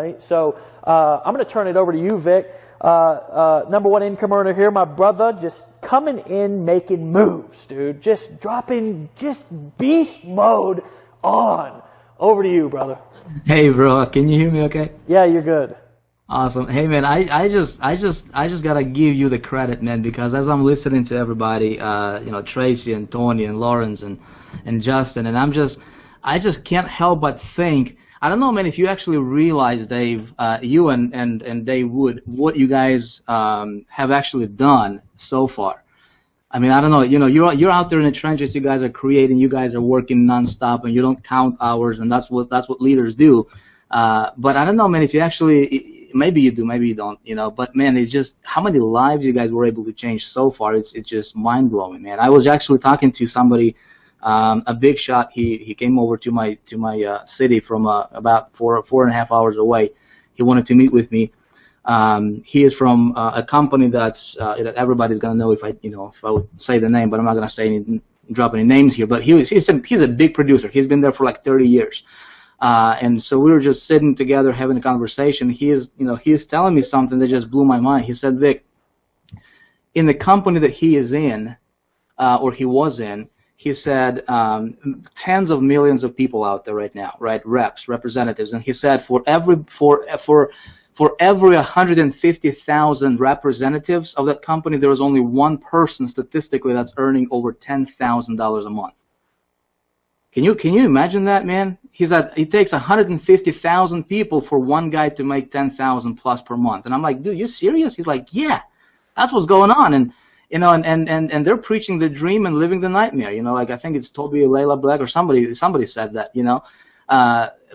right? So I'm going to turn it over to you, Vic. Number one income earner here, my brother, just coming in, making moves, dude. Just dropping, just beast mode on. Over to you, brother. Hey, bro, can you hear me okay? Yeah, you're good. Awesome. Hey, man, I just gotta give you the credit, man, because as I'm listening to everybody, Tracy and Tony and Lawrence and Justin, and I just can't help but think, I don't know, man, if you actually realize, Dave, you and Dave Wood, what you guys have actually done so far. I mean, I don't know, you're out there in the trenches, you guys are creating, you guys are working nonstop, and you don't count hours, and that's what leaders do. But I don't know, man, if you actually, maybe you do, maybe you don't, but man, it's just how many lives you guys were able to change so far. It's just mind blowing, man. I was actually talking to somebody, a big shot. He came over to my city from about 4.5 hours away. He wanted to meet with me. He is from a company that everybody's gonna know if I would say the name, but I'm not gonna drop any names here. But he's a big producer. He's been there for like 30 years. And so we were just sitting together having a conversation. He is telling me something that just blew my mind. He said, Vic, in the company that he is in, or he was in, he said tens of millions of people out there right now, right? Reps, representatives, and he said for every 150,000 representatives of that company, there is only one person statistically that's earning over $10,000 a month. Can you imagine that, man? He said it takes 150,000 people for one guy to make 10,000 plus per month. And I'm like, dude, you serious? He's like, yeah, that's what's going on. And and they're preaching the dream and living the nightmare. Like I think it's Toby Layla Black or somebody said that.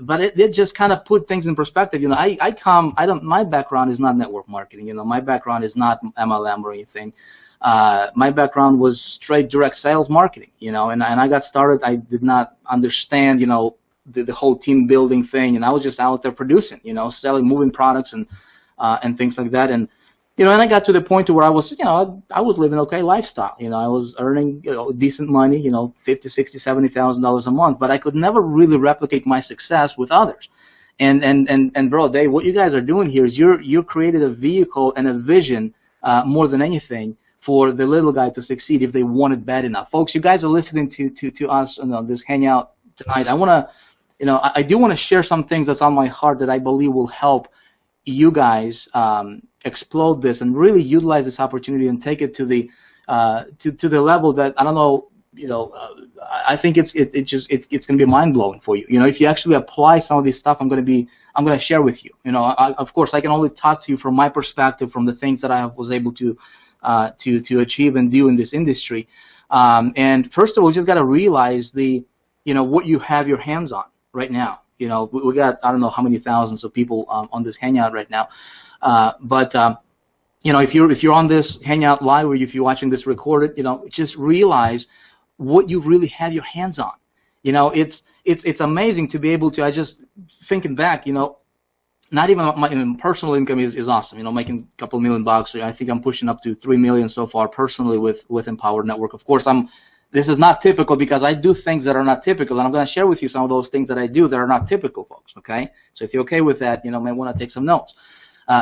But it just kind of put things in perspective. My background is not network marketing. My background is not MLM or anything. My background was straight direct sales marketing, and I got started. I did not understand, the whole team building thing, and I was just out there producing, selling, moving products and things like that. And and I got to the point where I was, I was living okay lifestyle. I was earning, decent money, $50,000, $60,000, $70,000 a month, but I could never really replicate my success with others. And bro, Dave, what you guys are doing here is you created a vehicle and a vision more than anything for the little guy to succeed if they want it bad enough. Folks, you guys are listening to us on this hangout tonight. I do want to share some things that's on my heart that I believe will help you guys explode this and really utilize this opportunity and take it to the level that I don't know. I think it's going to be mind blowing for you. If you actually apply some of this stuff, I'm going to share with you. Of course, I can only talk to you from my perspective, from the things that I was able to achieve and do in this industry. And first of all, you just got to realize what you have your hands on right now. We got, I don't know how many thousands of people on this hangout right now. But if you're on this hangout live or if you're watching this recorded, just realize what you really have your hands on. It's amazing to be able to, I just thinking back, not even my personal income is awesome. Making a couple $1 million bucks. I think I'm pushing up to 3 million so far personally with Empowered Network. Of course, this is not typical because I do things that are not typical, and I'm going to share with you some of those things that I do that are not typical, folks. Okay, so if you're okay with that, may want to take some notes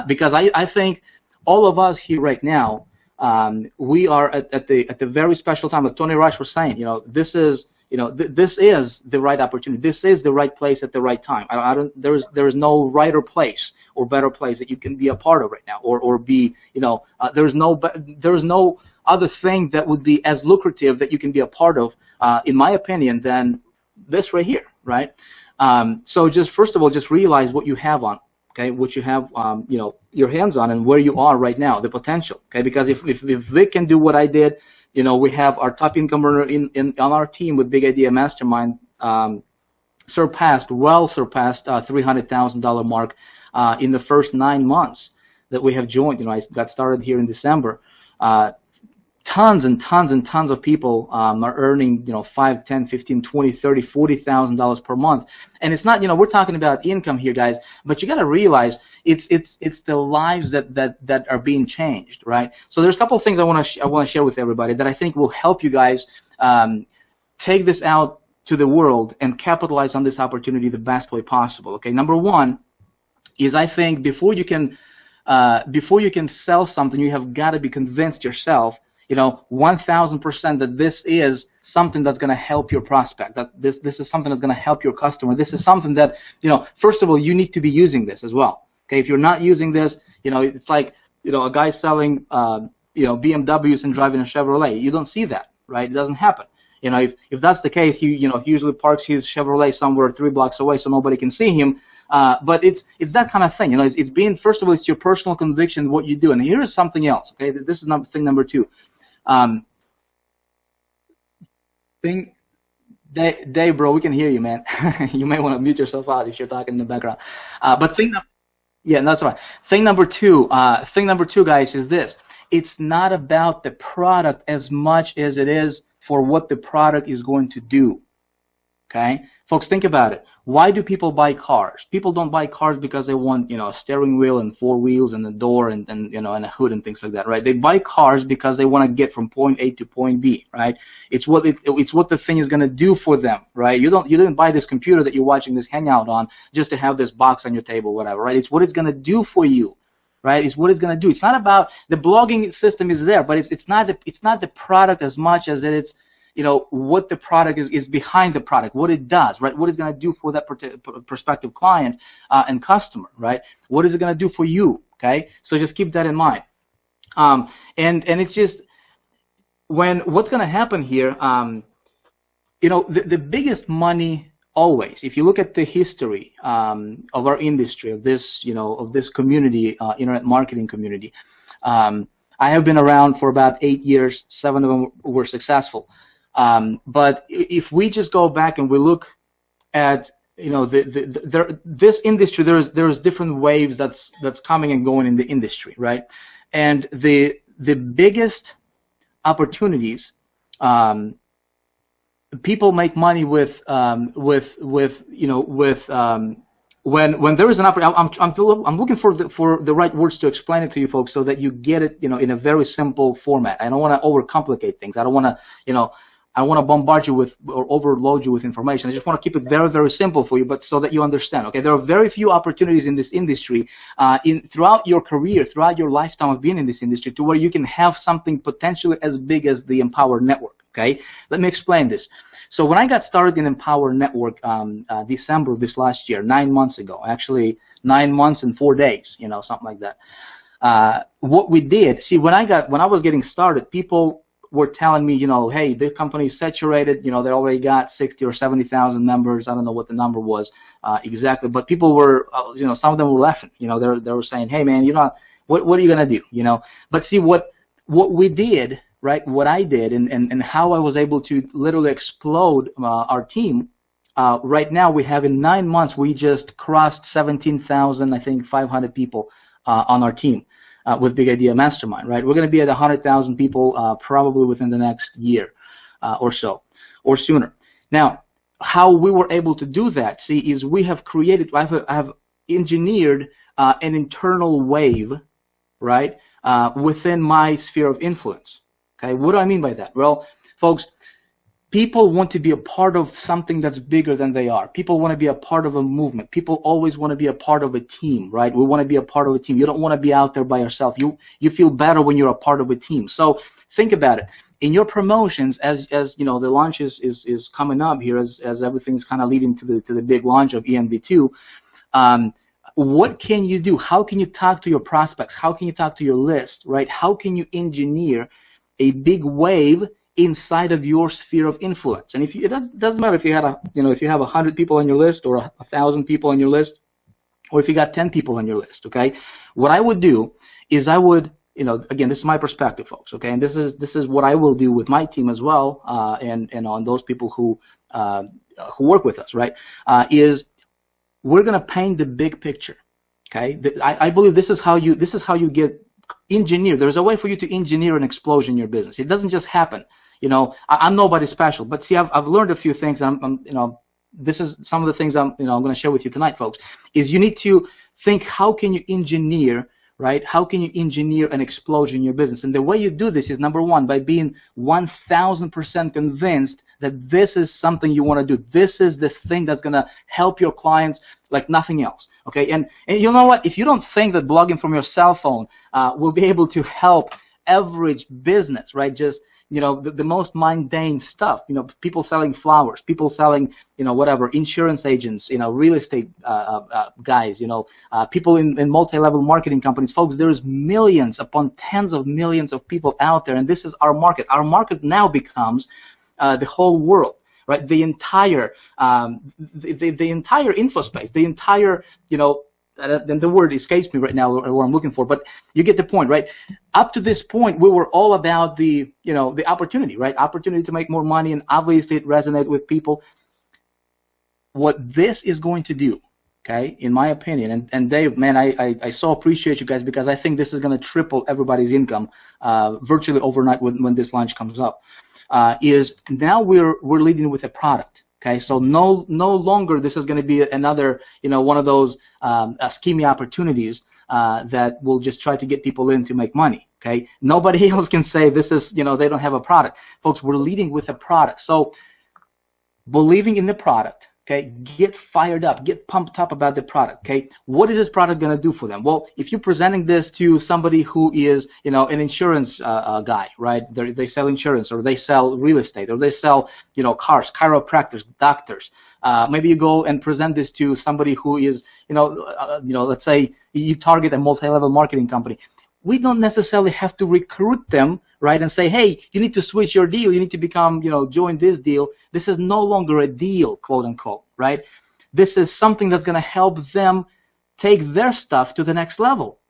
because I think all of us here right now, we are at the very special time. Like Tony Rush was saying, this is the right opportunity. This is the right place at the right time. There is no right or place or better place that you can be a part of right now, or be, there is no other thing that would be as lucrative that you can be a part of, in my opinion, than this right here, right? So just first of all, just realize what you have on, okay, what you have, your hands on, and where you are right now, the potential, okay? Because if Vic can do what I did, we have our top income earner on our team with Big Idea Mastermind, surpassed $300,000 mark in the first 9 months that we have joined. I got started here in December. Tons and tons and tons of people are earning, $5, $10, $15, $20, $30, $40,000 per month. And it's not, we're talking about income here, guys, but you got to realize it's the lives that are being changed, right? So there's a couple of things I want to share with everybody that I think will help you guys take this out to the world and capitalize on this opportunity the best way possible. Okay, number one, is I think before you can sell something, you have got to be convinced yourself, 1,000% that this is something that's going to help your prospect. This is something that's going to help your customer. This is something that, first of all, you need to be using this as well. Okay, if you're not using this, it's like, a guy selling, BMWs and driving a Chevrolet. You don't see that, right? It doesn't happen. If that's the case, he usually parks his Chevrolet somewhere 3 blocks away so nobody can see him. But it's that kind of thing. It's being, first of all, it's your personal conviction what you do. And here is something else. Okay, this is thing number 2. Dave, bro, we can hear you, man. You may want to mute yourself out if you're talking in the background. Yeah, that's fine. Thing number two, guys, is this. It's not about the product as much as it is for what the product is going to do. Okay? Folks, think about it. Why do people buy cars? People don't buy cars because they want, a steering wheel and 4 wheels and a door and and a hood and things like that, right? They buy cars because they want to get from point A to point B, right? It's what the thing is going to do for them, right? You didn't buy this computer that you're watching this Hangout on just to have this box on your table, whatever, right? It's what it's going to do for you. Right? It's what it's going to do. It's not about the blogging system is there, but it's not the product as much as it's what the product is behind the product, what it does, right? What it's going to do for that prospective client and customer, right? What is it going to do for you? Okay, so just keep that in mind. And it's just what's going to happen here. The biggest money. Always, if you look at the history of our industry, of this, of this community, internet marketing community, I have been around for about 8 years. 7 of them were successful. But if we just go back and we look at, this industry, there's different waves that's coming and going in the industry, right? And the biggest opportunities. People make money when there is an opportunity. I'm looking for the right words to explain it to you folks so that you get it in a very simple format. I don't want to overcomplicate things. I don't want to bombard you with or overload you with information. I just want to keep it very, very simple for you, but so that you understand. Okay, there are very few opportunities in this industry throughout your career, throughout your lifetime of being in this industry, to where you can have something potentially as big as the Empower Network. Okay, let me explain this. So when I got started in Empower Network, December of this last year, 9 months ago, actually 9 months and 4 days, something like that. What we did, see, when I was getting started, people were telling me, hey, the company is saturated. They already got 60 or 70,000 members. I don't know what the number was exactly, but people were, some of them were laughing. They were saying, hey, man, what are you gonna do? But see, what we did. Right, what I did and how I was able to literally explode our team. Right now, we have in 9 months, we just crossed 17,000, I think 500 people on our team with Big Idea Mastermind. Right, we're going to be at 100,000 people probably within the next year or so, or sooner. Now, how we were able to do that, see, is we have created. I have engineered an internal wave, right, within my sphere of influence. Okay, what do I mean by that? Well, folks, people want to be a part of something that's bigger than they are. People want to be a part of a movement. People always want to be a part of a team, right? We want to be a part of a team. You don't want to be out there by yourself. You feel better when you're a part of a team. So think about it. In your promotions, as the launch is coming up here, as everything's kind of leading to the big launch of EMV2. What can you do? How can you talk to your prospects? How can you talk to your list, right? How can you engineer a big wave inside of your sphere of influence? And it doesn't matter if you had if you have 100 people on your list or 1,000 people on your list, or if you got 10 people on your list. Okay, what I would do is I would, again, this is my perspective, folks. Okay, and this is what I will do with my team as well, and on those people who work with us, right? Is we're gonna paint the big picture. Okay, I believe this is how you get. Engineer. There's a way for you to engineer an explosion in your business. It doesn't just happen. I'm nobody special, but see, I've learned a few things. This is some of the things I'm going to share with you tonight, folks. Is you need to think, how can you engineer, right? How can you engineer an explosion in your business? And the way you do this is, number one, by being 1000% convinced that this is something you want to do. This is this thing that's going to help your clients like nothing else, okay? And you know what? If you don't think that blogging from your cell phone will be able to help average business, right? Just, you know, the most mundane stuff, you know, people selling flowers, people selling, you know, whatever, insurance agents, you know, real estate guys, you know, people in multi-level marketing companies. Folks, there's millions upon tens of millions of people out there, and this is our market. Our market now becomes the whole world, right? The entire the entire info space, the entire, you know, and the word escapes me right now, or what I'm looking for, but you get the point, right? Up to this point, we were all about the, you know, the opportunity, right? Opportunity to make more money, and obviously it resonated with people. What this is going to do, okay, in my opinion, and Dave, man, I so appreciate you guys, because I think this is going to triple everybody's income virtually overnight when this launch comes up, is now we're leading with a product. Okay, so no longer this is going to be another, you know, one of those scheming opportunities that will just try to get people in to make money. Okay, nobody else can say this is, you know, they don't have a product. Folks, we're leading with a product. So believing in the product, okay, get fired up, get pumped up about the product. Okay, what is this product going to do for them? Well, if you're presenting this to somebody who is, you know, an insurance guy, right? They sell insurance, or they sell real estate, or they sell, you know, cars, chiropractors, doctors. Maybe you go and present this to somebody who is, you know, let's say you target a multi-level marketing company. We don't necessarily have to recruit them, right, and say, hey, you need to switch your deal, you need to become, you know, join this deal. This is no longer a deal, quote unquote, right? This is something that's going to help them take their stuff to the next level.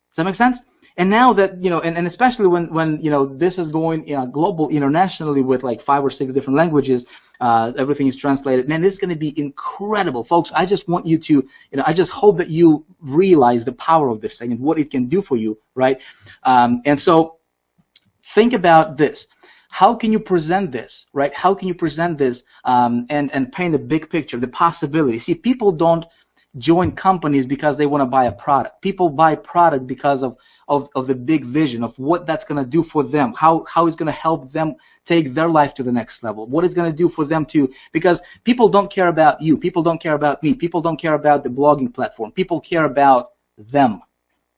Does that make sense? And now that, you know, and especially when you know, this is going, you know, global, internationally, with like 5 or 6 different languages, everything is translated. Man, this is going to be incredible, folks. I just want you to, you know, I just hope that you realize the power of this thing and what it can do for you, right? And so think about this. How can you present this, right? How can you present this and paint a big picture, the possibility? See, people don't join companies because they want to buy a product. People buy product because of the big vision of what that's going to do for them, how it's going to help them take their life to the next level, what it's going to do for them too, because people don't care about you, people don't care about me, people don't care about the blogging platform, people care about them,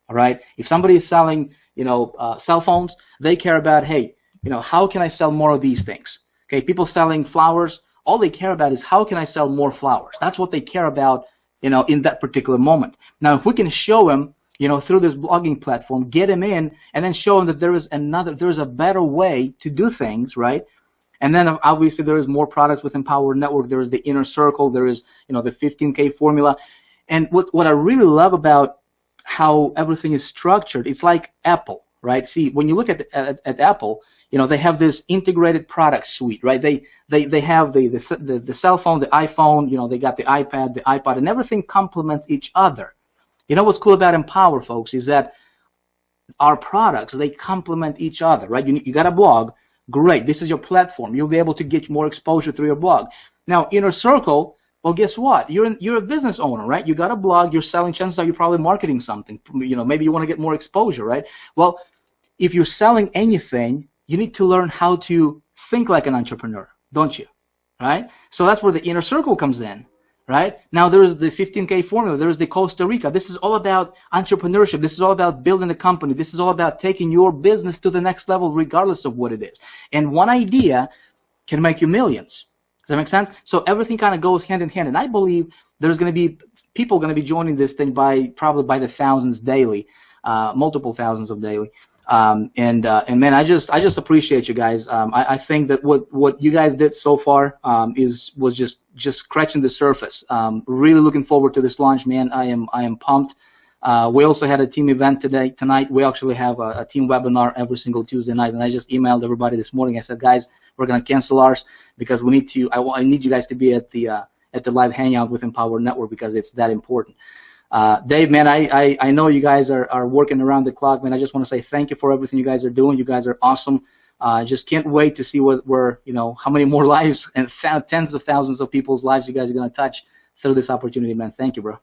all right? If somebody is selling, you know, cell phones, they care about, hey, you know, how can I sell more of these things? Okay, people selling flowers, all they care about is how can I sell more flowers? That's what they care about, you know, in that particular moment. Now, if we can show them, you know, through this blogging platform, get them in, and then show them that there is a better way to do things, right? And then obviously there is more products within Power Network. There is the inner circle. There is, you know, the 15K formula. And what I really love about how everything is structured, it's like Apple, right? See, when you look at Apple, you know, they have this integrated product suite, right? They have the cell phone, the iPhone, you know, they got the iPad, the iPod, and everything complements each other. You know what's cool about Empower, folks, is that our products, they complement each other, right? You got a blog, great. This is your platform. You'll be able to get more exposure through your blog. Now, Inner Circle, well, guess what? You're a business owner, right? You got a blog. You're selling. Chances are you're probably marketing something. You know, maybe you want to get more exposure, right? Well, if you're selling anything, you need to learn how to think like an entrepreneur, don't you? Right? So that's where the Inner Circle comes in. Right? Now there's the 15K formula, there's the Costa Rica. This is all about entrepreneurship. This is all about building a company. This is all about taking your business to the next level regardless of what it is. And one idea can make you millions. Does that make sense? So everything kind of goes hand in hand. And I believe there's going to be people going to be joining this thing probably by the thousands daily, multiple thousands of daily. And man, I just appreciate you guys. I think that what you guys did so far was just scratching the surface. Really looking forward to this launch, man. I am pumped. We also had a team event tonight. We actually have a team webinar every single Tuesday night, and I just emailed everybody this morning. I said, guys, we're gonna cancel ours because we need to. I need you guys to be at the live hangout within Power Network because it's that important. Dave, man, I know you guys are working around the clock, man. I just want to say thank you for everything you guys are doing. You guys are awesome. Just can't wait to see how many more lives and tens of thousands of people's lives you guys are going to touch through this opportunity, man. Thank you, bro.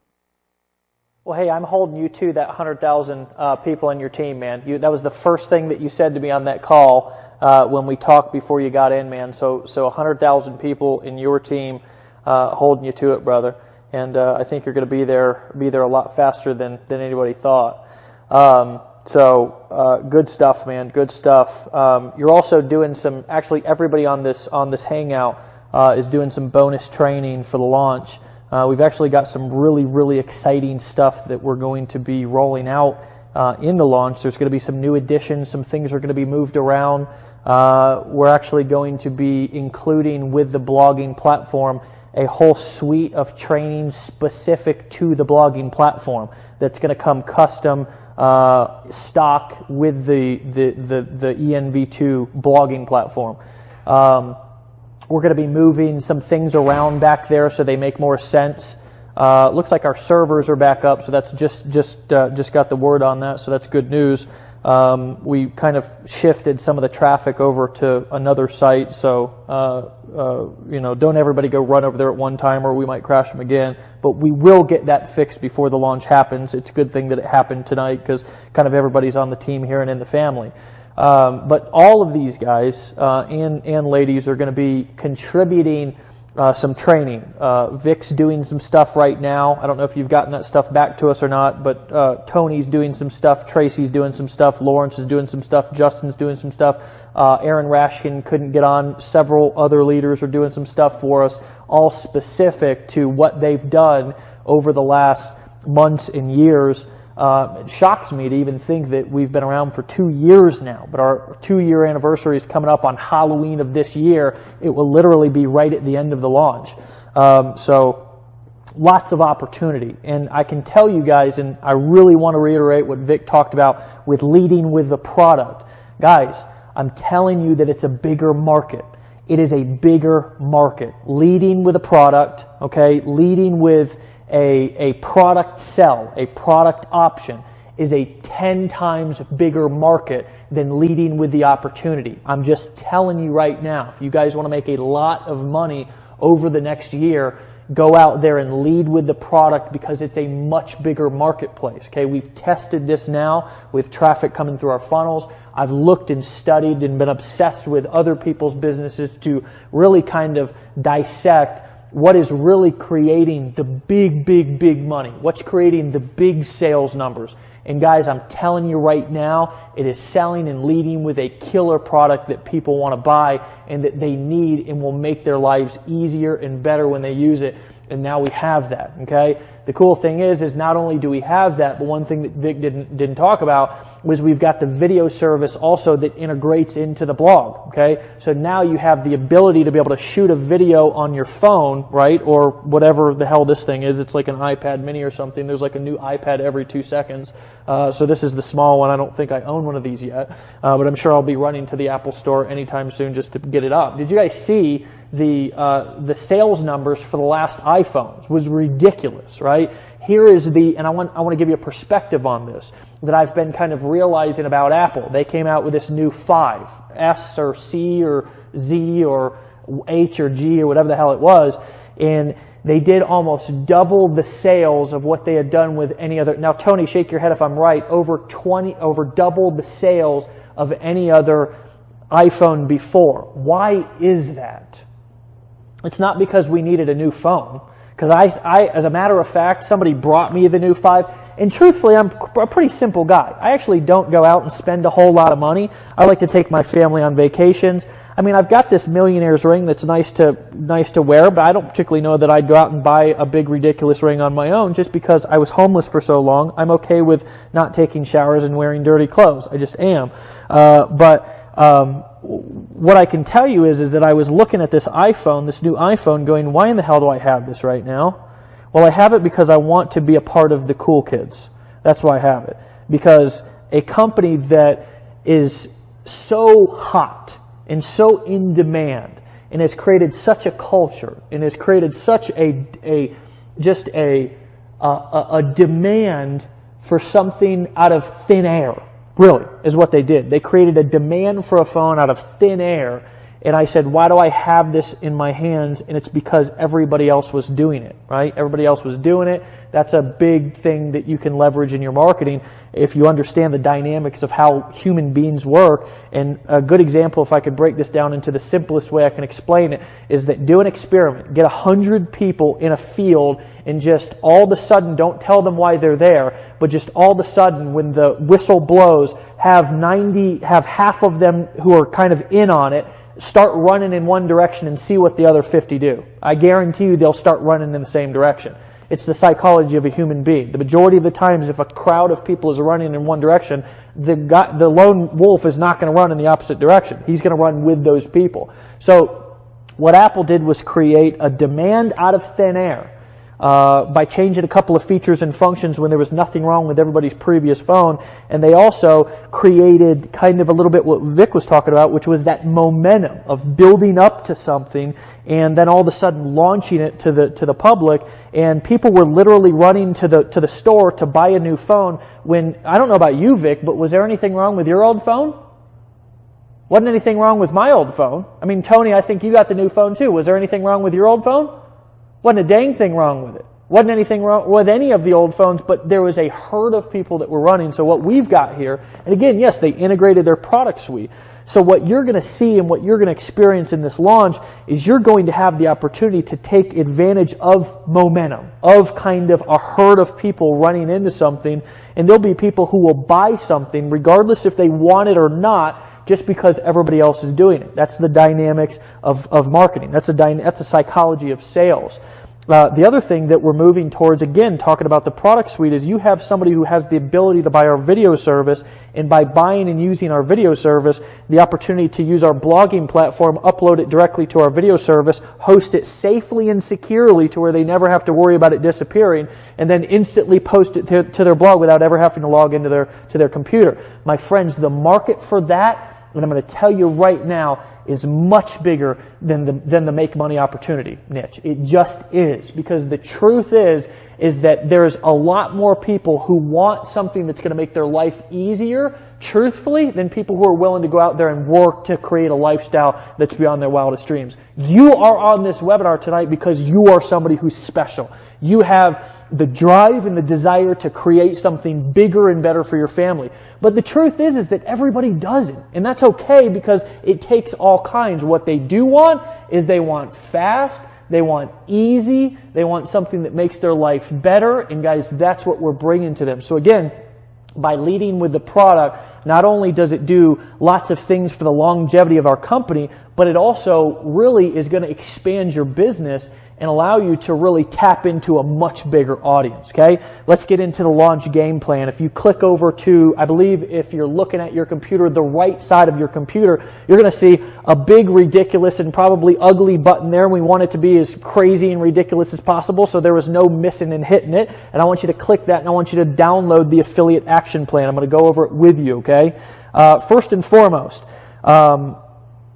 Well, hey, I'm holding you to that 100,000 people in your team, man. That was the first thing that you said to me on that call when we talked before you got in, man. So 100,000 people in your team holding you to it, brother. And I think you're going to be there a lot faster than anybody thought. Good stuff, man. Good stuff. You're also doing some. Actually, everybody on this Hangout is doing some bonus training for the launch. We've actually got some really, really exciting stuff that we're going to be rolling out in the launch. There's going to be some new additions, some things are going to be moved around. We're actually going to be including with the blogging platform a whole suite of training specific to the blogging platform that's going to come custom stock with the ENV2 blogging platform. We're going to be moving some things around back there so they make more sense. Looks like our servers are back up, so that's just got the word on that, so that's good news. We kind of shifted some of the traffic over to another site, so don't everybody go run over there at one time or we might crash them again. But we will get that fixed before the launch happens. It's a good thing that it happened tonight because kind of everybody's on the team here and in the family. But all of these guys and ladies are going to be contributing some training. Vic's doing some stuff right now. I don't know if you've gotten that stuff back to us or not, but Tony's doing some stuff, Tracy's doing some stuff, Lawrence is doing some stuff, Justin's doing some stuff. Aaron Rashkin couldn't get on. Several other leaders are doing some stuff for us, all specific to what they've done over the last months and years. It shocks me to even think that we've been around for 2 years now, but our 2-year anniversary is coming up on Halloween of this year. It will literally be right at the end of the launch. So lots of opportunity. And I can tell you guys, and I really want to reiterate what Vic talked about with leading with the product. Guys, I'm telling you that it's a bigger market. It is a bigger market. Leading with a product, okay, leading with a product sell, a product option, is a 10 times bigger market than leading with the opportunity. I'm just telling you right now, if you guys want to make a lot of money over the next year, go out there and lead with the product because it's a much bigger marketplace. Okay, we've tested this now with traffic coming through our funnels. I've looked and studied and been obsessed with other people's businesses to really kind of dissect what is really creating the big money, what's creating the big sales numbers. And guys, I'm telling you right now, it is selling and leading with a killer product that people want to buy and that they need and will make their lives easier and better when they use it. And now we have that, okay? The cool thing is not only do we have that, but one thing that Vic didn't talk about was we've got the video service also that integrates into the blog, okay? So now you have the ability to be able to shoot a video on your phone, right? Or whatever the hell this thing is. It's like an iPad mini or something. There's like a new iPad every 2 seconds. So this is the small one. I don't think I own one of these yet, but I'm sure I'll be running to the Apple Store anytime soon just to get it up. Did you guys see the sales numbers for the last iPhones? Was ridiculous, right? Here is and I want to give you a perspective on this that I've been kind of realizing about Apple. They came out with this new 5, S or C or Z or H or G or whatever the hell it was, and they did almost double the sales of what they had done with any other. Now, Tony, shake your head if I'm right. Over double the sales of any other iPhone before. Why is that? It's not because we needed a new phone. Because I, as a matter of fact, somebody brought me the new 5, and truthfully, I'm a pretty simple guy. I actually don't go out and spend a whole lot of money. I like to take my family on vacations. I mean, I've got this millionaire's ring that's nice to wear, but I don't particularly know that I'd go out and buy a big ridiculous ring on my own just because I was homeless for so long. I'm okay with not taking showers and wearing dirty clothes. I just am. What I can tell you is that I was looking at this new iPhone, going, why in the hell do I have this right now? Well, I have it because I want to be a part of the cool kids. That's why I have it. Because a company that is so hot and so in demand and has created such a culture and has created such a demand for something out of thin air. Really, is what they did. They created a demand for a phone out of thin air, And I said, why do I have this in my hands? And it's because everybody else was doing it, right? Everybody else was doing it. That's a big thing that you can leverage in your marketing if you understand the dynamics of how human beings work. And a good example, if I could break this down into the simplest way I can explain it, is that do an experiment. Get 100 people in a field and just all of a sudden, don't tell them why they're there, but just all of a sudden when the whistle blows, have half of them who are kind of in on it, start running in one direction and see what the other 50 do. I guarantee you they'll start running in the same direction. It's the psychology of a human being. The majority of the times, if a crowd of people is running in one direction, the lone wolf is not going to run in the opposite direction. He's going to run with those people. So what Apple did was create a demand out of thin air. By changing a couple of features and functions when there was nothing wrong with everybody's previous phone. And they also created kind of a little bit what Vic was talking about, which was that momentum of building up to something and then all of a sudden launching it to the public. And people were literally running to the store to buy a new phone when, I don't know about you, Vic, but was there anything wrong with your old phone? Wasn't anything wrong with my old phone. I mean, Tony, I think you got the new phone too. Was there anything wrong with your old phone? Wasn't a dang thing wrong with it. Wasn't anything wrong with any of the old phones, but there was a herd of people that were running. So what we've got here, and again, yes, they integrated their product suite. So what you're going to see and what you're going to experience in this launch is you're going to have the opportunity to take advantage of momentum, of kind of a herd of people running into something, and there'll be people who will buy something regardless if they want it or not, just because everybody else is doing it. That's the dynamics of marketing. That's the psychology of sales. The other thing that we're moving towards, again, talking about the product suite, is you have somebody who has the ability to buy our video service, and by buying and using our video service, the opportunity to use our blogging platform, upload it directly to our video service, host it safely and securely to where they never have to worry about it disappearing, and then instantly post it to their blog without ever having to log into their computer. My friends, the market for that, and I'm going to tell you right now, is much bigger than the make money opportunity niche. It just is. Because the truth is that there's a lot more people who want something that's going to make their life easier, truthfully, than people who are willing to go out there and work to create a lifestyle that's beyond their wildest dreams. You are on this webinar tonight because you are somebody who's special. You have the drive and the desire to create something bigger and better for your family. But the truth is that everybody doesn't. And that's okay because it takes all kinds. What they do want is they want fast, they want easy, they want something that makes their life better. And guys, that's what we're bringing to them. So again, by leading with the product, not only does it do lots of things for the longevity of our company, but it also really is going to expand your business and allow you to really tap into a much bigger audience, okay? Let's get into the launch game plan. If you click over to, I believe if you're looking at your computer, the right side of your computer, you're going to see a big, ridiculous, and probably ugly button there. We want it to be as crazy and ridiculous as possible, so there was no missing and hitting it. And I want you to click that, and I want you to download the affiliate action plan. I'm going to go over it with you, okay? First and foremost,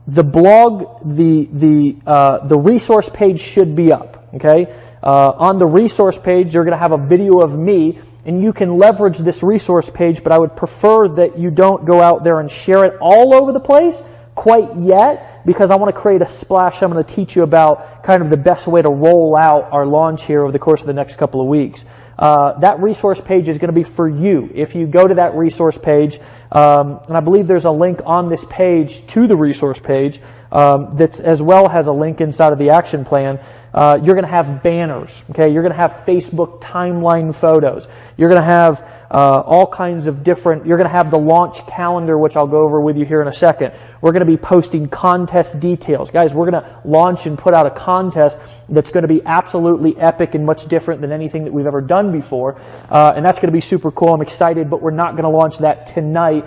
the blog, the resource page should be up, okay? On the resource page, you're going to have a video of me, and you can leverage this resource page, but I would prefer that you don't go out there and share it all over the place quite yet, because I want to create a splash. I'm going to teach you about kind of the best way to roll out our launch here over the course of the next couple of weeks. That resource page is going to be for you. If you go to that resource page, and I believe there's a link on this page to the resource page that as well has a link inside of the action plan, you're going to have banners, okay? You're going to have Facebook timeline photos. You're going to have all kinds of different, you're going to have the launch calendar, which I'll go over with you here in a second. We're going to be posting contest details. Guys, we're going to launch and put out a contest that's going to be absolutely epic and much different than anything that we've ever done before. And that's going to be super cool. I'm excited, but we're not going to launch that tonight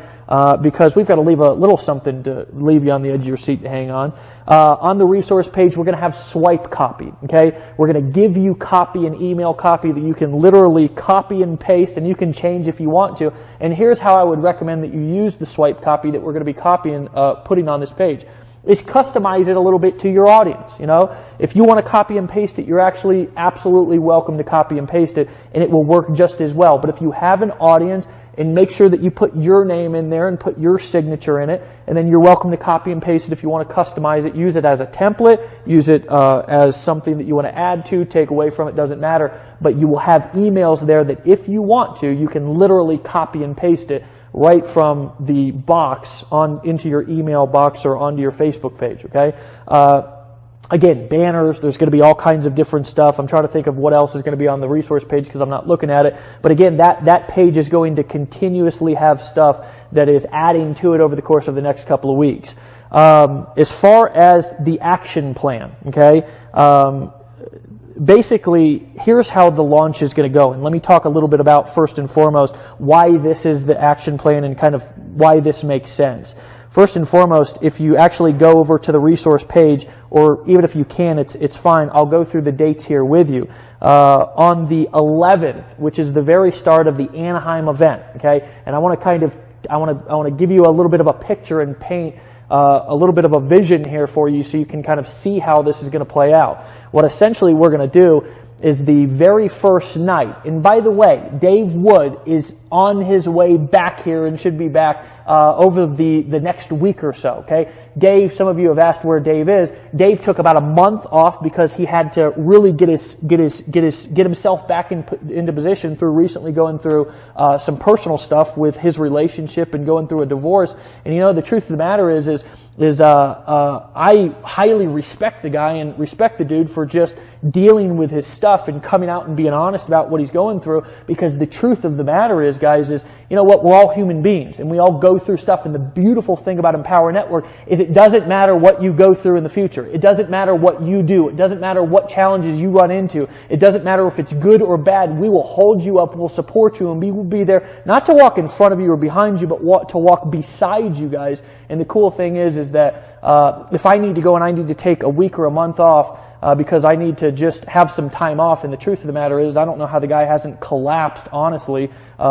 because we've got to leave a little something to leave you on the edge of your seat to hang on. On the resource page, we're going to have swipe copy, okay? We're going to give you copy and email copy that you can literally copy and paste, and you can change if you want to. And here's how I would recommend that you use the swipe copy that we're going to be copying, putting on this page. Is customize it a little bit to your audience, you know? If you want to copy and paste it, you're actually absolutely welcome to copy and paste it, and it will work just as well. But if you have an audience and make sure that you put your name in there and put your signature in it, and then you're welcome to copy and paste it if you want to customize it. Use it as a template, use it as something that you want to add to, take away from it, doesn't matter, but you will have emails there that if you want to, you can literally copy and paste it right from the box into your email box or onto your Facebook page, okay? Again, banners, there's going to be all kinds of different stuff. I'm trying to think of what else is going to be on the resource page because I'm not looking at it. But again, that page is going to continuously have stuff that is adding to it over the course of the next couple of weeks. As far as the action plan, okay? Basically, here's how the launch is going to go. And let me talk a little bit about, first and foremost, why this is the action plan and kind of why this makes sense. First and foremost, if you actually go over to the resource page, or even if you can, it's fine. I'll go through the dates here with you. On the 11th, which is the very start of the Anaheim event, okay? And I want to give you a little bit of a picture and paint a little bit of a vision here for you so you can kind of see how this is going to play out. What essentially we're going to do is the very first night. And by the way, Dave Wood is on his way back here and should be back over the next week or so, okay? Dave, some of you have asked where Dave is. Dave took about a month off because he had to really get himself back into position through recently going through some personal stuff with his relationship and going through a divorce. And you know, the truth of the matter is I highly respect the guy and respect the dude for just dealing with his stuff and coming out and being honest about what he's going through, because the truth of the matter is, guys, is, you know what, we're all human beings and we all go through stuff, and the beautiful thing about Empower Network is it doesn't matter what you go through in the future. It doesn't matter what you do. It doesn't matter what challenges you run into. It doesn't matter if it's good or bad. We will hold you up, we'll support you, and we will be there not to walk in front of you or behind you, but to walk beside you guys. And the cool thing is that if I need to go and I need to take a week or a month off because I need to just have some time off, and the truth of the matter is I don't know how the guy hasn't collapsed, honestly,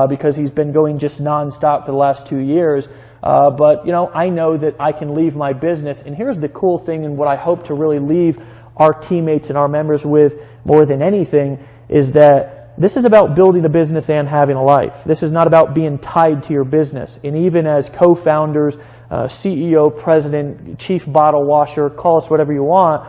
because he's been going just nonstop for the last 2 years. But, you know, I know that I can leave my business. And here's the cool thing, and what I hope to really leave our teammates and our members with more than anything, is that this is about building a business and having a life. This is not about being tied to your business. And even as co-founders, CEO, president, chief bottle washer, call us whatever you want,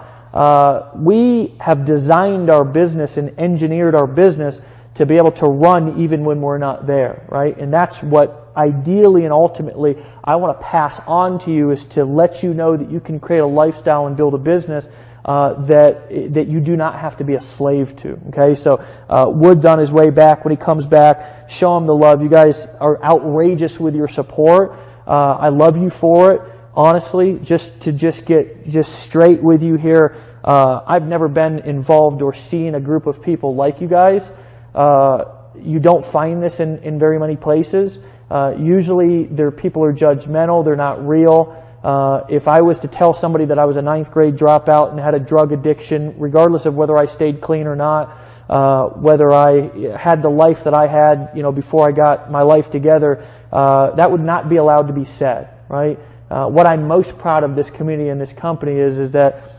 we have designed our business and engineered our business to be able to run even when we're not there, right? And that's what ideally and ultimately I want to pass on to you, is to let you know that you can create a lifestyle and build a business that you do not have to be a slave to. Okay, so Wood's on his way back. When he comes back, show him the love. You guys are outrageous with your support. I love you for it. Honestly, just to get straight with you here, I've never been involved or seen a group of people like you guys. You don't find this in very many places. Usually, people are judgmental. They're not real. If I was to tell somebody that I was a 9th grade dropout and had a drug addiction, regardless of whether I stayed clean or not, whether I had the life that I had, you know, before I got my life together, that would not be allowed to be said, right? What I'm most proud of this community and this company is that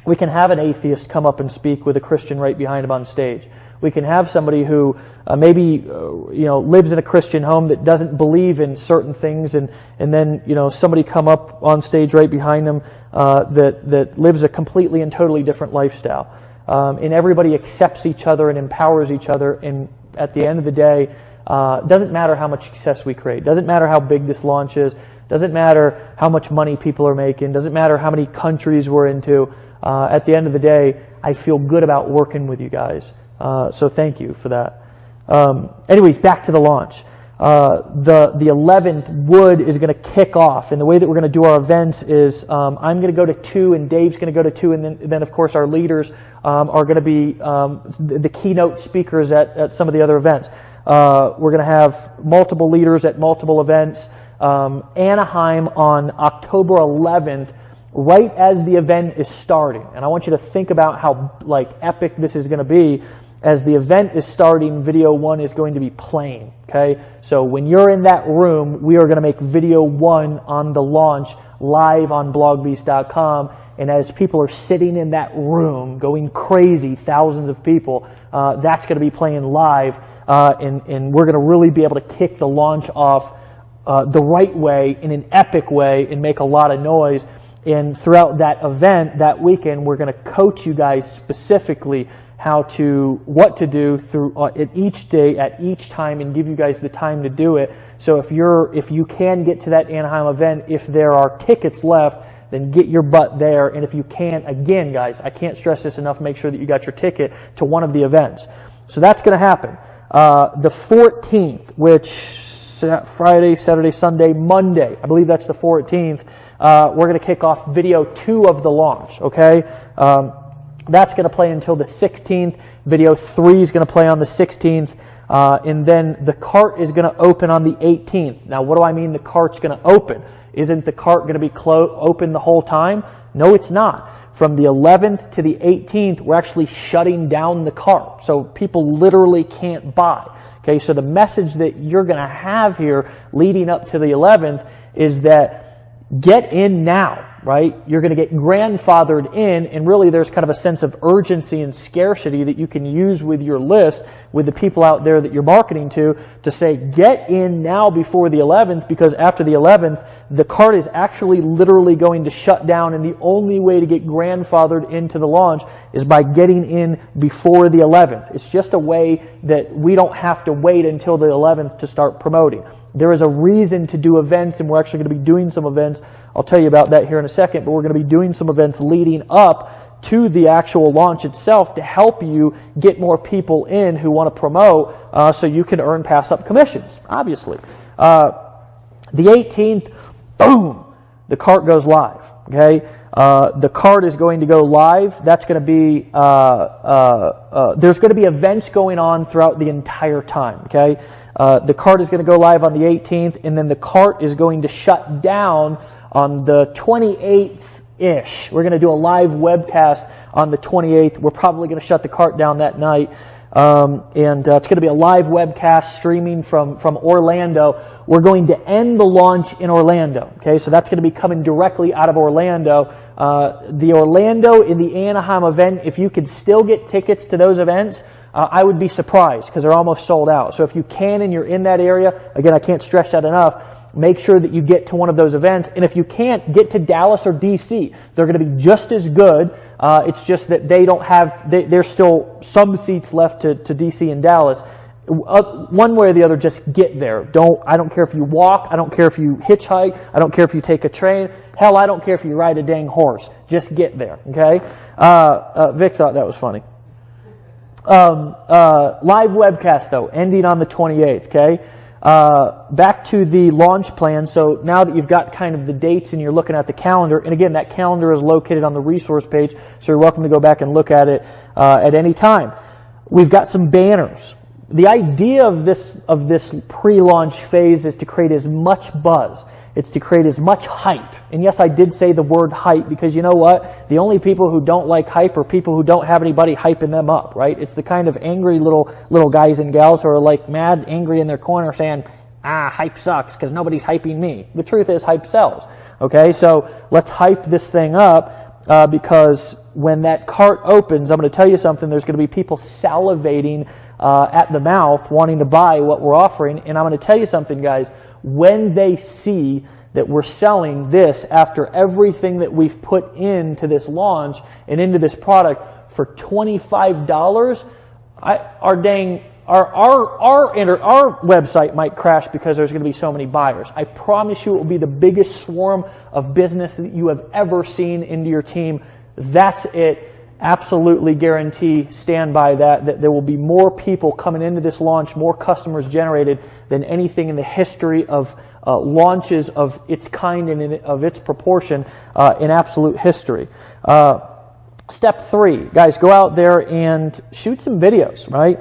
we can have an atheist come up and speak with a Christian right behind him on stage. We can have somebody who maybe lives in a Christian home that doesn't believe in certain things, and then somebody come up on stage right behind them that lives a completely and totally different lifestyle. And everybody accepts each other and empowers each other. And at the end of the day, it doesn't matter how much success we create. Doesn't matter how big this launch is. Doesn't matter how much money people are making. Doesn't matter how many countries we're into. At the end of the day, I feel good about working with you guys. So thank you for that. Anyways, back to the launch. The 11th, Wood is going to kick off, and the way that we're going to do our events is I'm going to go to 2, and Dave's going to go to 2, and then of course our leaders are going to be the keynote speakers at some of the other events. We're going to have multiple leaders at multiple events. Anaheim on October 11th, right as the event is starting, and I want you to think about how epic this is going to be. as the event is starting, video 1 is going to be playing, okay? So when you're in that room, we are going to make video 1 on the launch live on blogbeast.com, and as people are sitting in that room going crazy, thousands of people, that's going to be playing live, and we're going to really be able to kick the launch off the right way, in an epic way, and make a lot of noise. And throughout that event, that weekend, we're going to coach you guys specifically what to do through at each day, at each time, and give you guys the time to do it. So if you can get to that Anaheim event, if there are tickets left, then get your butt there. And if you can't, again, guys, I can't stress this enough, make sure that you got your ticket to one of the events. So that's going to happen. The 14th, which Friday, Saturday, Sunday, Monday, I believe that's the 14th, we're going to kick off video 2 of the launch, okay? That's going to play until the 16th. Video 3 is going to play on the 16th. And then the cart is going to open on the 18th. Now, what do I mean the cart's going to open? Isn't the cart going to be open the whole time? No, it's not. From the 11th to the 18th, we're actually shutting down the cart. So people literally can't buy. Okay, so the message that you're going to have here leading up to the 11th is that get in now. Right? You're going to get grandfathered in, and really there's kind of a sense of urgency and scarcity that you can use with your list, with the people out there that you're marketing to say, get in now before the 11th, because after the 11th, the cart is actually literally going to shut down, and the only way to get grandfathered into the launch is by getting in before the 11th. It's just a way that we don't have to wait until the 11th to start promoting. There is a reason to do events, and we're actually going to be doing some events. I'll tell you about that here in a second, but we're going to be doing some events leading up to the actual launch itself to help you get more people in who want to promote so you can earn pass-up commissions, obviously. The 18th, boom, the cart goes live, okay? The cart is going to go live. That's going to be, there's going to be events going on throughout the entire time, okay? The cart is going to go live on the 18th, and then the cart is going to shut down on the 28th-ish. We're going to do a live webcast on the 28th. We're probably going to shut the cart down that night. It's going to be a live webcast streaming from Orlando. We're going to end the launch in Orlando. Okay, so that's going to be coming directly out of Orlando. The Orlando in the Anaheim event, if you could still get tickets to those events, I would be surprised because they're almost sold out. So if you can and you're in that area, again, I can't stress that enough, make sure that you get to one of those events. And if you can't, get to Dallas or DC. They're going to be just as good. It's just that they don't have, there's still some seats left to DC and Dallas. One way or the other, just get there. I don't care if you walk. I don't care if you hitchhike. I don't care if you take a train. Hell, I don't care if you ride a dang horse. Just get there, okay? Vic thought that was funny. Live webcast, though, ending on the 28th, okay? Back to the launch plan. So now that you've got kind of the dates and you're looking at the calendar, and again, that calendar is located on the resource page, so you're welcome to go back and look at it at any time. We've got some banners. The idea of this pre-launch phase is to create as much buzz. It's to create as much hype. And yes, I did say the word hype because you know what? The only people who don't like hype are people who don't have anybody hyping them up, right? It's the kind of angry little guys and gals who are like mad, angry in their corner saying, hype sucks because nobody's hyping me. The truth is hype sells, okay? So let's hype this thing up because when that cart opens, I'm going to tell you something, there's going to be people salivating at the mouth wanting to buy what we're offering. And I'm going to tell you something, guys. When they see that we're selling this after everything that we've put into this launch and into this product for $25, our website might crash because there's going to be so many buyers. I promise you it will be the biggest swarm of business that you have ever seen into your team. That's it. Absolutely guarantee, stand by that there will be more people coming into this launch, more customers generated than anything in the history of launches of its kind and of its proportion in absolute history. Step 3, guys, go out there and shoot some videos, right?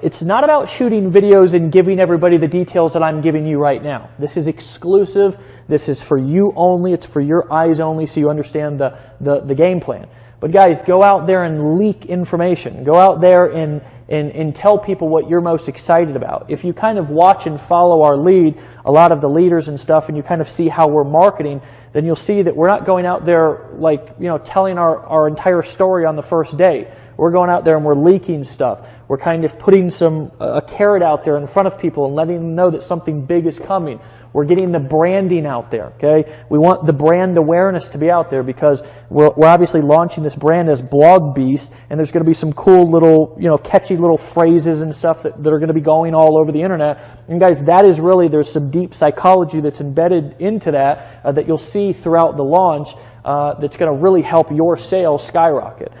It's not about shooting videos and giving everybody the details that I'm giving you right now. This is exclusive. This is for you only. It's for your eyes only so you understand the game plan. But guys, go out there and leak information. Go out there and tell people what you're most excited about. If you kind of watch and follow our lead, a lot of the leaders and stuff, and you kind of see how we're marketing, then you'll see that we're not going out there like, telling our entire story on the first day. We're going out there and we're leaking stuff. We're kind of putting a carrot out there in front of people and letting them know that something big is coming. We're getting the branding out there, okay? We want the brand awareness to be out there because we're obviously launching this brand as Blog Beast, and there's going to be some cool little, catchy little phrases and stuff that are going to be going all over the internet. And guys, that is really, there's some deep psychology that's embedded into that that you'll see throughout the launch that's going to really help your sales skyrocket.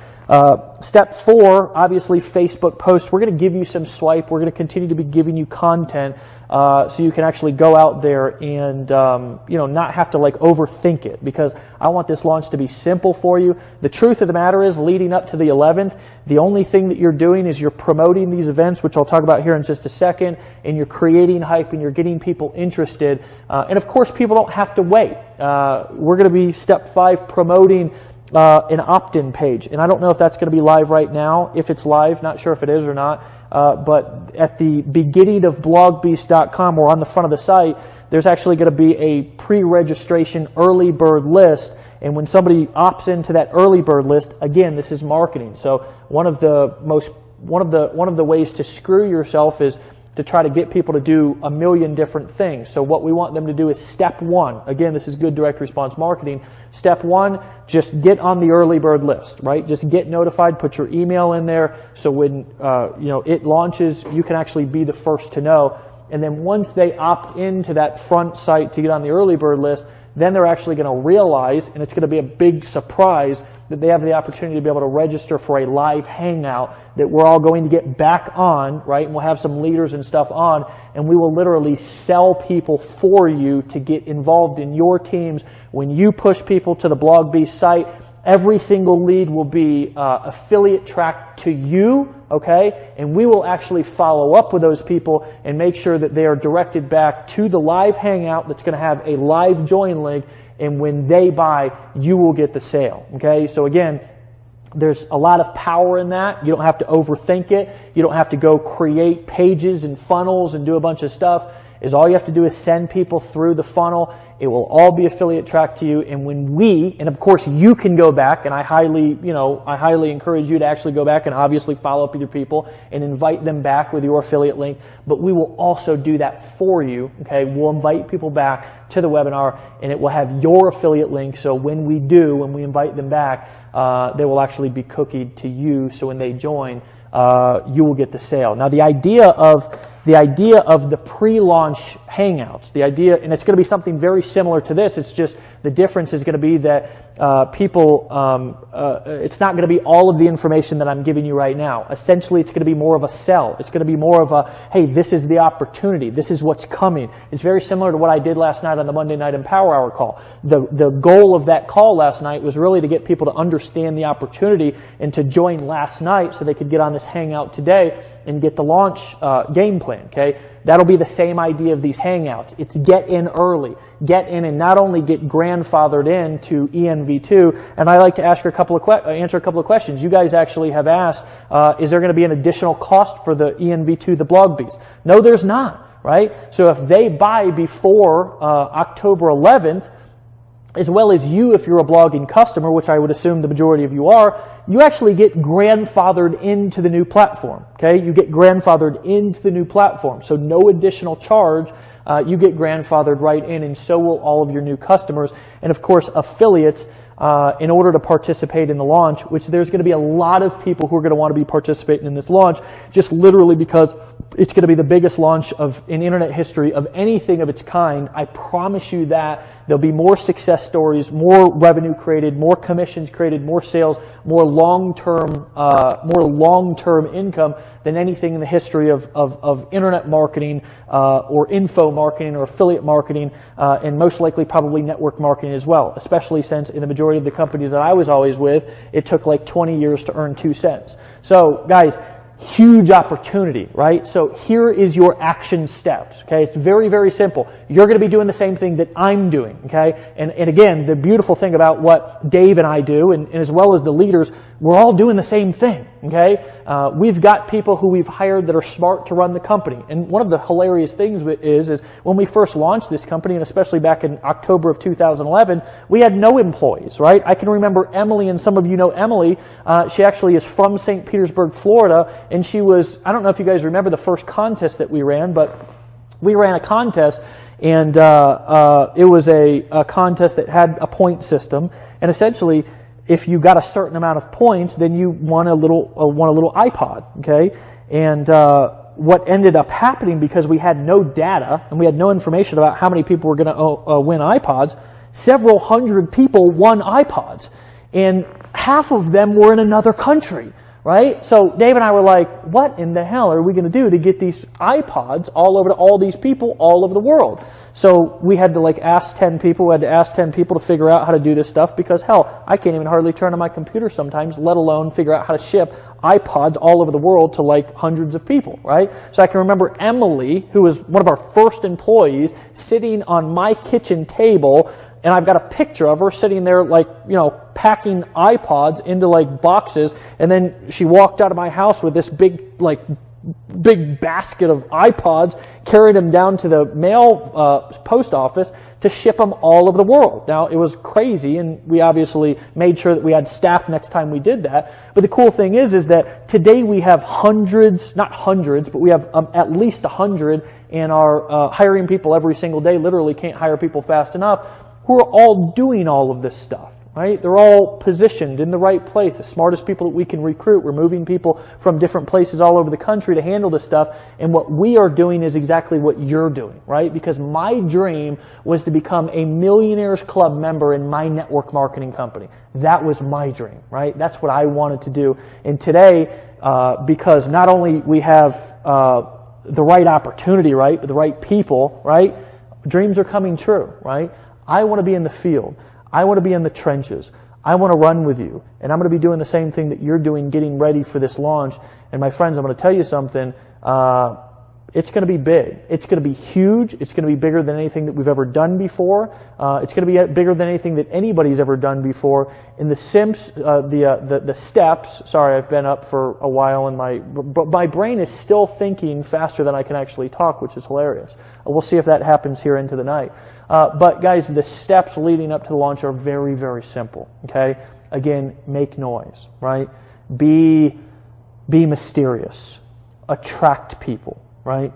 Step 4, obviously Facebook posts. We're going to give you some swipe. We're going to continue to be giving you content so you can actually go out there and not have to like overthink it, because I want this launch to be simple for you. The truth of the matter is, leading up to the 11th, the only thing that you're doing is you're promoting these events, which I'll talk about here in just a second, and you're creating hype and you're getting people interested. And of course, people don't have to wait. We're going to be step 5 promoting an opt-in page, and I don't know if that's going to be live right now. If it's live, not sure if it is or not, but at the beginning of blogbeast.com or on the front of the site, there's actually going to be a pre-registration early bird list, and when somebody opts into that early bird list, again, this is marketing. So one of the ways to screw yourself is to try to get people to do a million different things. So what we want them to do is step 1. Again, this is good direct response marketing. Step 1, just get on the early bird list, right? Just get notified, put your email in there, so when it launches, you can actually be the first to know. And then once they opt into that front site to get on the early bird list, then they're actually going to realize, and it's going to be a big surprise, that they have the opportunity to be able to register for a live hangout that we're all going to get back on, right? And we'll have some leaders and stuff on, and we will literally sell people for you to get involved in your teams. When you push people to the BlogBeast site, every single lead will be affiliate tracked to you, okay? And we will actually follow up with those people and make sure that they are directed back to the live hangout that's going to have a live join link, and when they buy, you will get the sale, okay? So again, there's a lot of power in that. You don't have to overthink it. You don't have to go create pages and funnels and do a bunch of stuff. All you have to do is send people through the funnel. It will all be affiliate tracked to you. And when and of course you can go back, and I highly encourage you to actually go back and obviously follow up with your people and invite them back with your affiliate link. But we will also do that for you, okay? We'll invite people back to the webinar, and it will have your affiliate link. So when we invite them back, they will actually be cookied to you. So when they join, you will get the sale. Now, the idea of the pre-launch hangouts, and it's going to be something very similar to this. It's just the difference is going to be that it's not going to be all of the information that I'm giving you right now. Essentially, it's going to be more of a sell. It's going to be more of a, hey, this is the opportunity. This is what's coming. It's very similar to what I did last night on the Monday Night Empower Hour call. The goal of that call last night was really to get people to understand the opportunity and to join last night so they could get on this hangout today and get the launch game plan, okay? That'll be the same idea of these hangouts. It's get in early. Get in and not only get grandfathered into ENV2, and I like to answer a couple of questions. You guys actually have asked, is there going to be an additional cost for the ENV2, the Blog Beast? No, there's not, right? So if they buy before October 11th, as well as you, if you're a blogging customer, which I would assume the majority of you are, you actually get grandfathered into the new platform, okay? You get grandfathered into the new platform, so no additional charge. You get grandfathered right in, and so will all of your new customers. And of course, affiliates, in order to participate in the launch, which there's going to be a lot of people who are going to want to be participating in this launch, just literally because it's going to be the biggest launch in internet history of anything of its kind. I promise you that there'll be more success stories, more revenue created, more commissions created, more sales, more long-term income than anything in the history of internet marketing or info marketing or affiliate marketing, and most likely probably network marketing as well, especially since in the majority of the companies that I was always with, it took like 20 years to earn 2 cents. So guys, huge opportunity, right? So here is your action steps, okay? It's very, very simple. You're going to be doing the same thing that I'm doing, okay? And again, the beautiful thing about what Dave and I do, and as well as the leaders, we're all doing the same thing, okay? We've got people who we've hired that are smart to run the company. And one of the hilarious things is when we first launched this company, and especially back in October of 2011, we had no employees, right? I can remember Emily, and some of you know Emily. She actually is from St. Petersburg, Florida, and she was, I don't know if you guys remember the first contest that we ran, but we ran a contest, and it was a contest that had a point system, and essentially, if you got a certain amount of points, then you won a little iPod, okay? And what ended up happening, because we had no data and we had no information about how many people were going to win iPods, several hundred people won iPods, and half of them were in another country. Right? So Dave and I were like, what in the hell are we going to do to get these iPods all over to all these people all over the world? So we had to ask 10 people. We had to ask 10 people to figure out how to do this stuff, because hell, I can't even hardly turn on my computer sometimes, let alone figure out how to ship iPods all over the world to hundreds of people, right? So I can remember Emily, who was one of our first employees, sitting on my kitchen table, and I've got a picture of her sitting there packing iPods into boxes, and then she walked out of my house with this big basket of iPods, carried them down to the mail post office to ship them all over the world. Now, it was crazy, and we obviously made sure that we had staff next time we did that. But the cool thing is that today we have hundreds, not hundreds, but we have at least 100, and are hiring people every single day. Literally can't hire people fast enough, who are all doing all of this stuff, right? They're all positioned in the right place, the smartest people that we can recruit. We're moving people from different places all over the country to handle this stuff, and what we are doing is exactly what you're doing, right? Because my dream was to become a Millionaires Club member in my network marketing company. That was my dream, right? That's what I wanted to do. And today, because not only we have the right opportunity, right, but the right people, right, dreams are coming true, right? I want to be in the field. I want to be in the trenches. I want to run with you. And I'm going to be doing the same thing that you're doing, getting ready for this launch. And my friends, I'm going to tell you something. It's going to be big. It's going to be huge. It's going to be bigger than anything that we've ever done before. It's going to be bigger than anything that anybody's ever done before. In the steps, sorry, I've been up for a while, and my brain is still thinking faster than I can actually talk, which is hilarious. We'll see if that happens here into the night. But guys, the steps leading up to the launch are very, very simple. Okay? Again, make noise, right? Be mysterious. Attract people. Right?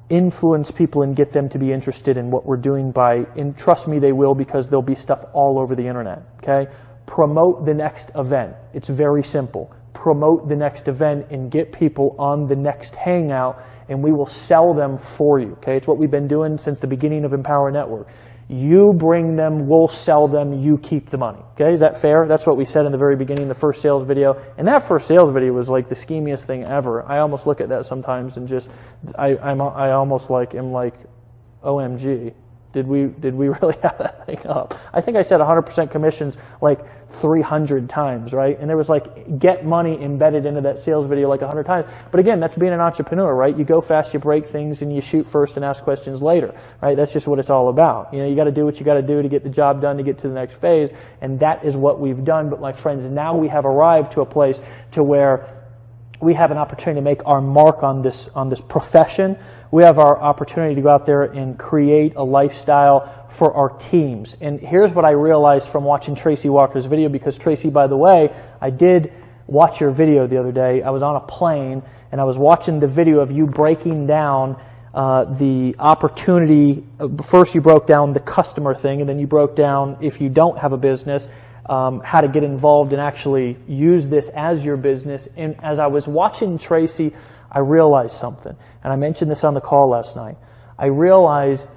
Influence people and get them to be interested in what we're doing and trust me, they will, because there'll be stuff all over the internet. Okay? Promote the next event. It's very simple. Promote the next event and get people on the next Hangout, and we will sell them for you. Okay? It's what we've been doing since the beginning of Empower Network. You bring them, we'll sell them, you keep the money. Okay, is that fair? That's what we said in the very beginning, the first sales video. And that first sales video was the schemiest thing ever. I almost look at that sometimes and just, I almost am like, OMG. Did we really have that thing up? I think I said 100% commissions 300 times, right? And there was get money embedded into that sales video 100 times. But again, that's being an entrepreneur, right? You go fast, you break things, and you shoot first and ask questions later, right? That's just what it's all about. You got to do what you got to do to get the job done, to get to the next phase, and that is what we've done. But my friends, now we have arrived to a place to where we have an opportunity to make our mark on this profession. We have our opportunity to go out there and create a lifestyle for our teams. And here's what I realized from watching Tracy Walker's video, because Tracy, by the way, I did watch your video the other day. I was on a plane, and I was watching the video of you breaking down the opportunity. First, you broke down the customer thing, and then you broke down, if you don't have a business, how to get involved and actually use this as your business. And as I was watching Tracy, I realized something. And I mentioned this on the call last night. I realized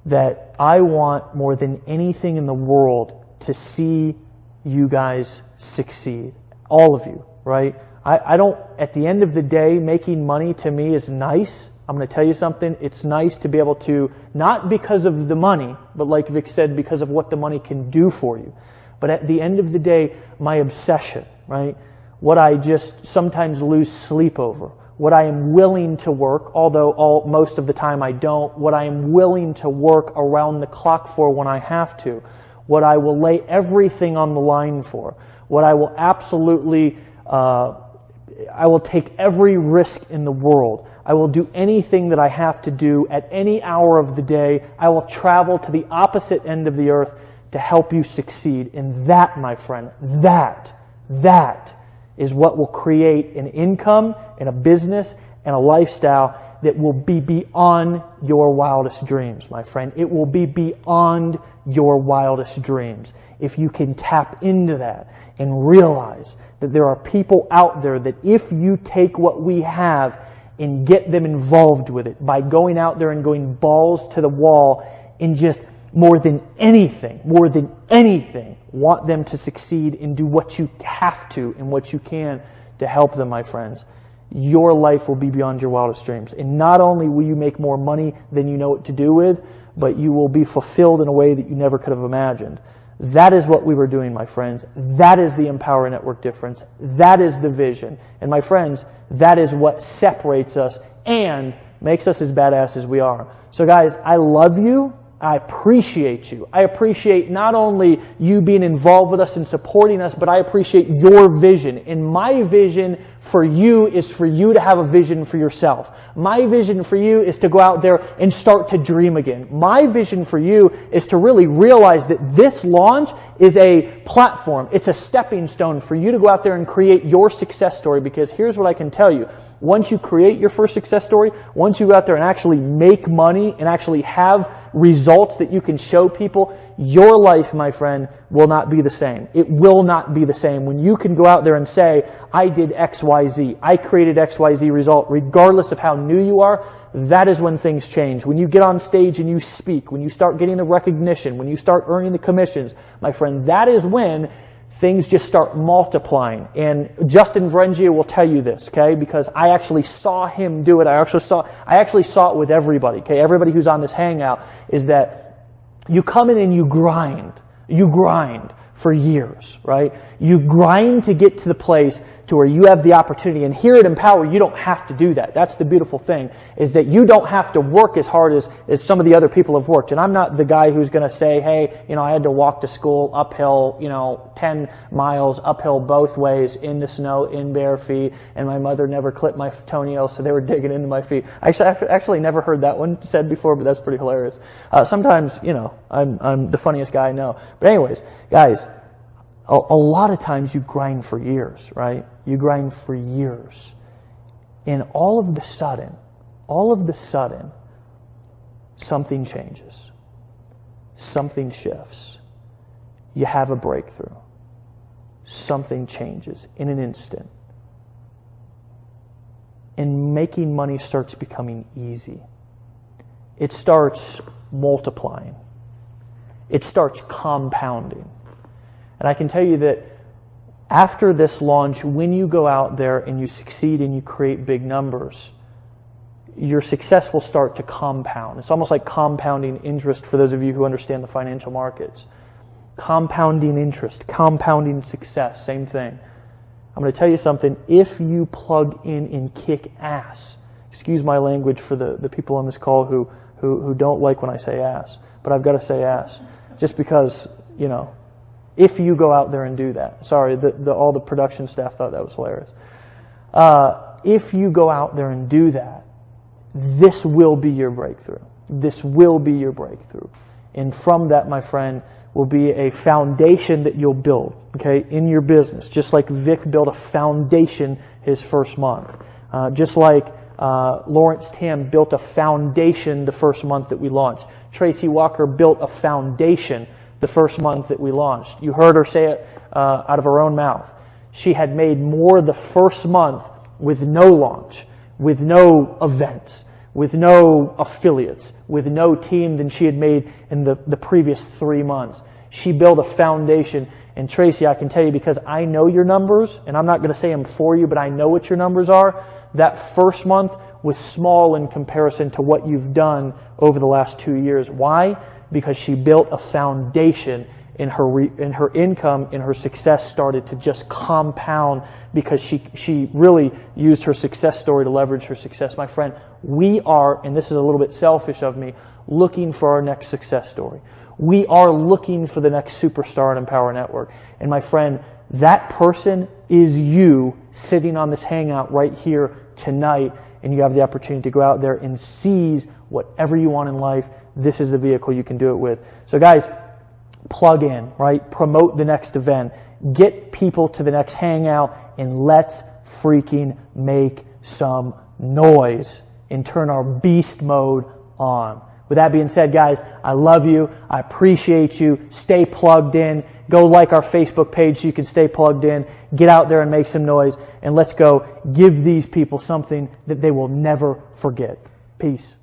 that I want more than anything in the world to see you guys succeed. All of you, right? I don't, at the end of the day, making money to me is nice. I'm going to tell you something. It's nice to be able to, not because of the money, but like Vic said, because of what the money can do for you. But at the end of the day, my obsession, right? What I just sometimes lose sleep over, what I am willing to work, although most of the time I don't, what I am willing to work around the clock for when I have to, what I will lay everything on the line for, what I will absolutely, I will take every risk in the world. I will do anything that I have to do at any hour of the day. I will travel to the opposite end of the earth to help you succeed. And that, my friend, that is what will create an income and a business and a lifestyle that will be beyond your wildest dreams, my friend. It will be beyond your wildest dreams. If you can tap into that and realize that there are people out there that if you take what we have and get them involved with it by going out there and going balls to the wall and just more than anything, want them to succeed and do what you have to and what you can to help them, my friends, your life will be beyond your wildest dreams. And not only will you make more money than you know what to do with, but you will be fulfilled in a way that you never could have imagined. That is what we were doing, my friends. That is the Empower Network difference. That is the vision. And my friends, that is what separates us and makes us as badass as we are. So guys, I love you. I appreciate you. I appreciate not only you being involved with us and supporting us, but I appreciate your vision. And my vision for you is for you to have a vision for yourself. My vision for you is to go out there and start to dream again. My vision for you is to really realize that this launch is a platform. It's a stepping stone for you to go out there and create your success story. Because here's what I can tell you. Once you create your first success story, once you go out there and actually make money and actually have results that you can show people, your life, my friend, will not be the same. It will not be the same. When you can go out there and say, I did XYZ, I created XYZ result, regardless of how new you are, that is when things change. When you get on stage and you speak, when you start getting the recognition, when you start earning the commissions, my friend, that is when things just start multiplying. And Justin Vrengia will tell you this, okay? Because I actually saw him do it. I actually saw it with everybody, okay? Everybody who's on this Hangout is that you come in and you grind. You grind for years, right? You grind to get to the place to where you have the opportunity. And here at Empower, you don't have to do that. That's the beautiful thing, is that you don't have to work as hard as some of the other people have worked. And I'm not the guy who's going to say, hey, I had to walk to school uphill, 10 miles uphill both ways in the snow, in bare feet, and my mother never clipped my toenails, so they were digging into my feet. I've actually never heard that one said before, but that's pretty hilarious. Sometimes, I'm the funniest guy I know. But anyways, guys, a lot of times you grind for years, right? You grind for years. And all of the sudden, something changes. Something shifts. You have a breakthrough. Something changes in an instant. And making money starts becoming easy. It starts multiplying. It starts compounding. And I can tell you that after this launch, when you go out there and you succeed and you create big numbers, your success will start to compound. It's almost like compounding interest for those of you who understand the financial markets. Compounding interest, compounding success, same thing. I'm going to tell you something. If you plug in and kick ass, excuse my language for the people on this call who don't like when I say ass, but I've got to say ass just because, if you go out there and do that. Sorry, all the production staff thought that was hilarious. If you go out there and do that, this will be your breakthrough. This will be your breakthrough. And from that, my friend, will be a foundation that you'll build, okay, in your business. Just like Vic built a foundation his first month. Just like Lawrence Tam built a foundation the first month that we launched. Tracy Walker built a foundation the first month that we launched. You heard her say it out of her own mouth. She had made more the first month with no launch, with no events, with no affiliates, with no team than she had made in the previous 3 months. She built a foundation. And Tracy, I can tell you, because I know your numbers, and I'm not going to say them for you, but I know what your numbers are, that first month was small in comparison to what you've done over the last 2 years. Why? Because she built a foundation and her income and her success started to just compound because she really used her success story to leverage her success. My friend, we are, and this is a little bit selfish of me, looking for our next success story. We are looking for the next superstar in Empower Network. And my friend, that person is you sitting on this Hangout right here tonight, and you have the opportunity to go out there and seize whatever you want in life. This is the vehicle you can do it with. So guys, plug in, right? Promote the next event. Get people to the next Hangout, and let's freaking make some noise and turn our beast mode on. With that being said, guys, I love you. I appreciate you. Stay plugged in. Go like our Facebook page so you can stay plugged in. Get out there and make some noise. And let's go give these people something that they will never forget. Peace.